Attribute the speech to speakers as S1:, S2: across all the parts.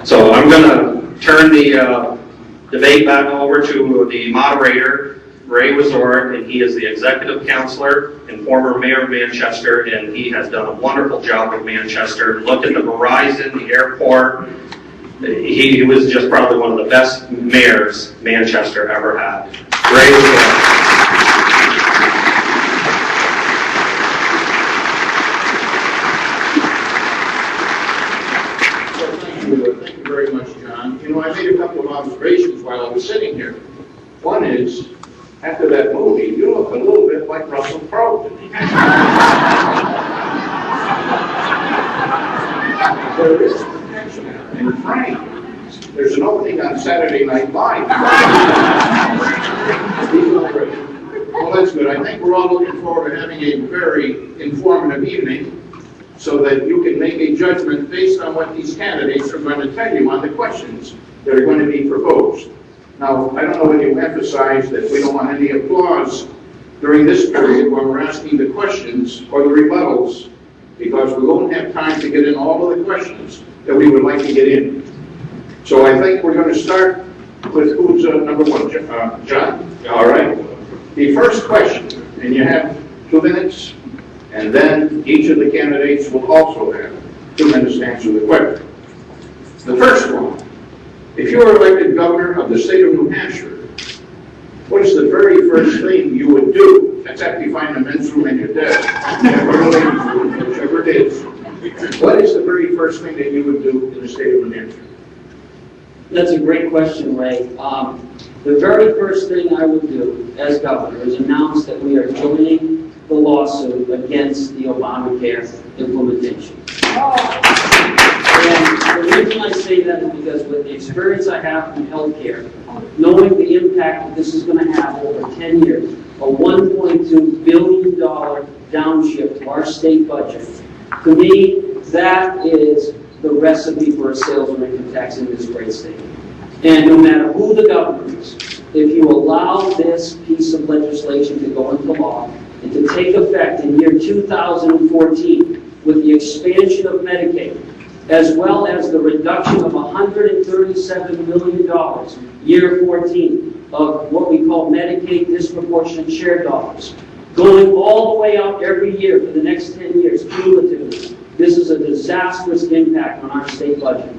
S1: So I'm going to turn the debate back over to the moderator, Ray Wiezoreck, and he is the executive councilor and former mayor of Manchester, and he has done a wonderful job with Manchester. Look at the Verizon, the airport. He was just probably one of the best mayors Manchester ever had. Ray Wiezoreck.
S2: Thank you very much, John. You know, I made a couple of observations while I was sitting here. One is, after that movie, you look a little bit like Russell Crowe to me. There is protection in Frank. There's an opening on Saturday Night Live. Well, that's good. I think we're all looking forward to having a very informative evening, so that you can make a judgment based on what these candidates are going to tell you on the questions that are going to be proposed. Now, I don't know whether you emphasize that we don't want any applause during this period when we're asking the questions or the rebuttals, because we won't have time to get in all of the questions that we would like to get in. So I think we're going to start with who's number one, John? All right. The first question, and you have 2 minutes, and then each of the candidates will also have 2 minutes to answer the question. The first one, if you were elected governor of the state of New Hampshire, what is the very first thing you would do? That's after you find the men's room and your desk, or the ladies' room, whichever it is. What is the very first thing that you would do in the state of New Hampshire?
S3: That's a great question, Ray. The very first thing I would do as governor is announce that we are joining the lawsuit against the Obamacare implementation. And the reason I say that is because with the experience I have in healthcare, knowing the impact that this is going to have over 10 years, a $1.2 billion downshift to our state budget, to me, that is the recipe for a sales and income tax in this great state. And no matter who the governor is, if you allow this piece of legislation to go into law and to take effect in year 2014 with the expansion of Medicaid, as well as the reduction of $137 million, year 14, of what we call Medicaid disproportionate share dollars, going all the way up every year for the next 10 years, cumulatively. This is a disastrous impact on our state budget.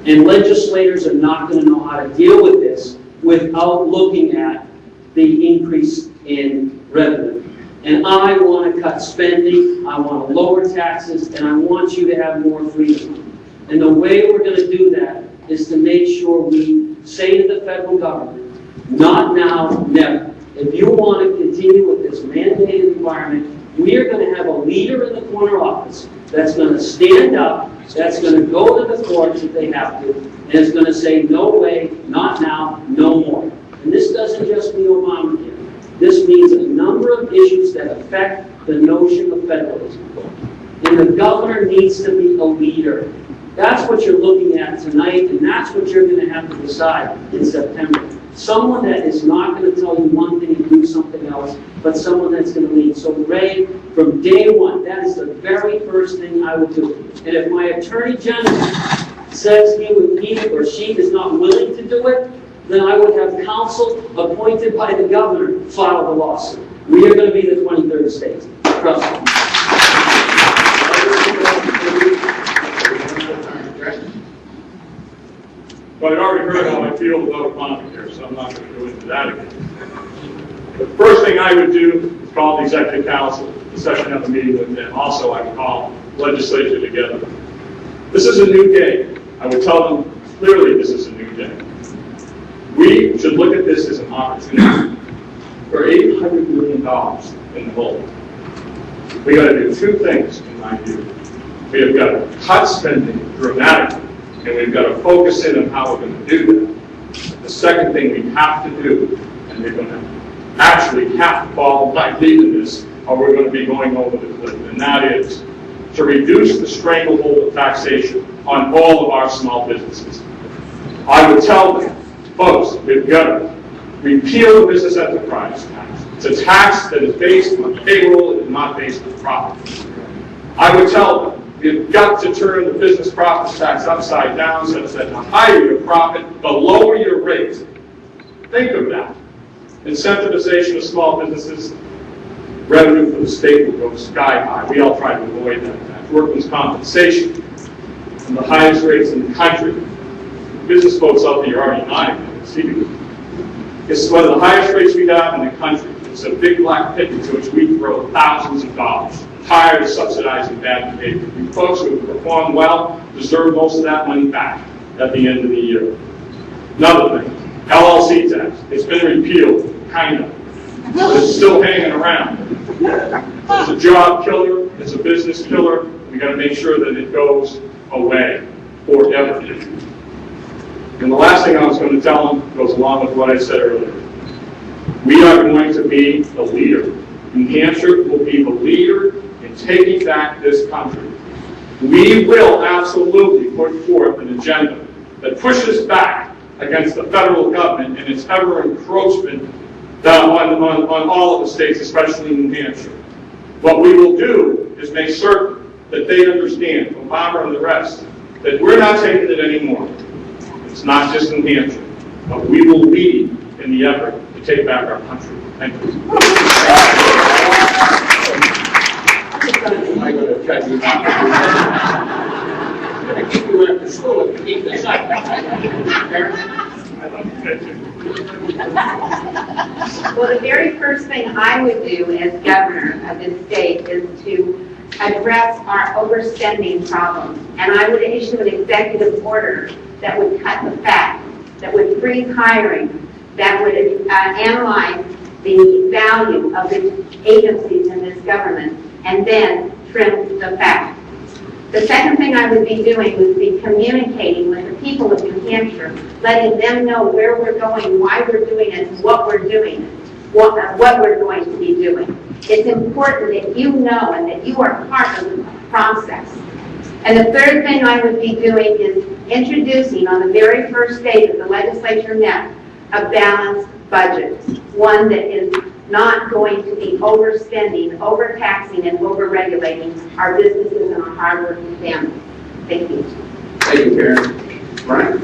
S3: And legislators are not going to know how to deal with this without looking at the increase in revenue. And I want to cut spending, I want to lower taxes, and I want you to have more freedom. And the way we're going to do that is to make sure we say to the federal government, not now, never. If you want to continue with this mandated environment, we are going to have a leader in the corner office that's going to stand up, that's going to go to the courts if they have to, and is going to say, no way, not now, no more. And this doesn't just mean Obamacare. This means a number of issues that affect the notion of federalism. And the governor needs to be a leader. That's what you're looking at tonight, and that's what you're going to have to decide in September. Someone that is not going to tell you one thing and do something else, but someone that's going to lead. So Ray, from day one, that is the very first thing I would do. And if my attorney general says he or she is not willing to do it, then I would have counsel appointed by the governor file the lawsuit. We are going to be the 23rd state. Trust me.
S4: But I already heard how I feel about Obamacare, so I'm not going to go into that again. The first thing I would do is call the executive council, the session have a meeting with them. Also, I would call legislature together. This is a new day. I would tell them clearly this is a new day. We should look at this as an opportunity for $800 million in the hole. We got to do 2 things, in my view. We have got to cut spending dramatically, and we've got to focus in on how we're going to do that. The second thing we have to do, and we're going to actually have to follow my lead in this, or we're going to be going over the cliff, and that is to reduce the stranglehold of taxation on all of our small businesses. I would tell them, folks, we've got to repeal the business enterprise tax. It's a tax that is based on payroll and not based on profit. I would tell them, You've got to turn the business profits tax upside down such that the higher your profit, the lower your rate. Think of that. Incentivization of small businesses, revenue for the state will go sky high. We all try to avoid that. Workers' compensation, and the highest rates in the country. Business folks out there are already nodding. It's one of the highest rates we have in the country. It's a big black pit into which we throw thousands of dollars. Tired of subsidizing bad behavior. You folks who perform well deserve most of that money back at the end of the year. Another thing, LLC tax. It's been repealed, kind of, but it's still hanging around. It's a job killer. It's a business killer. We got to make sure that it goes away forever. And the last thing I was going to tell them goes along with what I said earlier. We are going to be the leader. New Hampshire will be the leader in taking back this country. We will absolutely put forth an agenda that pushes back against the federal government and its ever encroachment on all of the states, especially New Hampshire. What we will do is make certain that they understand, Obama and the rest, that we're not taking it anymore. It's not just New Hampshire, but we will lead in the effort to take back our country. Thank you.
S2: I'm going to tell you not to do that. I'm going to keep you after school if you keep this up. Karen?
S4: I love you, thank you.
S5: Well, the very first thing I would do as governor of this state is to address our overspending problems. And I would issue an executive order that would cut the fat, that would freeze hiring, that would analyze the value of the agencies in this government, and then trim the fat. The second thing I would be doing would be communicating with the people of New Hampshire, letting them know where we're going, why we're doing it, what we're doing, what we're going to be doing. It's important that you know and that you are part of the process. And the third thing I would be doing is introducing on the very first day that the legislature met a balanced budget, one that is not going to be overspending, overtaxing, and overregulating our businesses and our hardworking families. Thank you.
S2: Thank you, Karen. Brian?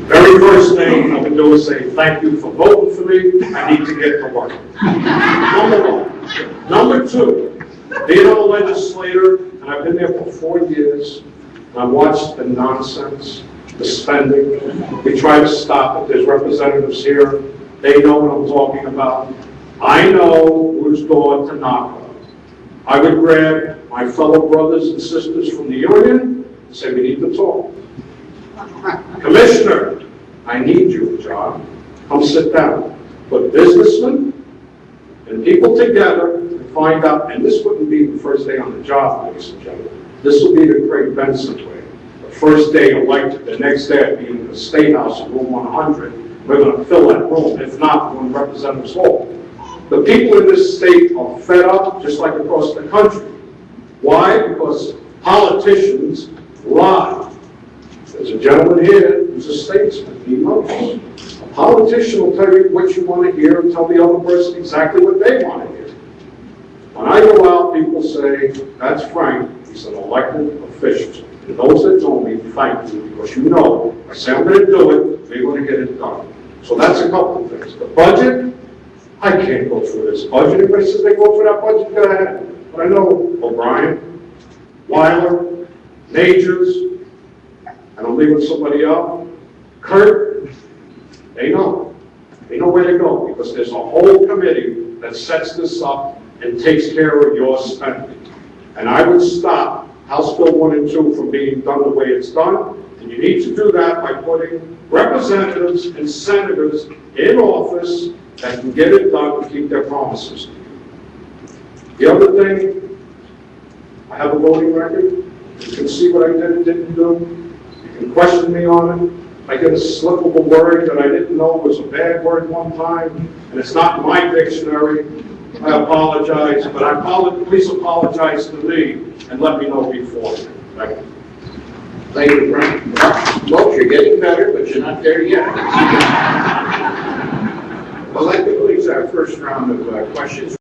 S6: Very first thing I'm going to do is say thank you for voting for me. I need to get to work. Number one. Number two, being a legislator, and I've been there for 4 years, and I watched the nonsense, the spending. We try to stop it. There's representatives here. They know what I'm talking about. I know whose door to knock on. I would grab my fellow brothers and sisters from the union and say, we need to talk. Commissioner, I need you, John. Come sit down. Put businessmen and people together and find out, and this wouldn't be the first day on the job, ladies and gentlemen. This will be the Craig Benson way. The first day elected, the next day I'd be in the State House in room 100. We're going to fill that room. If not, we're going to Representatives Hall. The people in this state are fed up, just like across the country. Why? Because politicians lie. There's a gentleman here who's a statesman. He knows. A politician will tell you what you want to hear and tell the other person exactly what they want to hear. When I go out, people say, that's Frank. He's an elected official. And those that told me, thank you, because you know, I say I'm going to do it, we're going to get it done. So that's a couple of things. The budget, I can't go through this budget. Everybody says they go through that budget, go ahead. But I know O'Brien, Weiler, Majors, and I'm leaving somebody out, Kurt, they know. They know where to go, because there's a whole committee that sets this up and takes care of your spending. And I would stop House Bill 1 and 2 from being done the way it's done. And you need to do that by putting representatives and senators in office that can get it done and keep their promises. The other thing, I have a voting record. You can see what I did and didn't do. You can question me on it. I get a slip of a word that I didn't know was a bad word one time, and it's not in my dictionary. I apologize, but please apologize to me and let me know before. Thank you.
S2: Thank you, Frank. Well, you're getting better, but you're not there yet. Well, that concludes our first round of questions.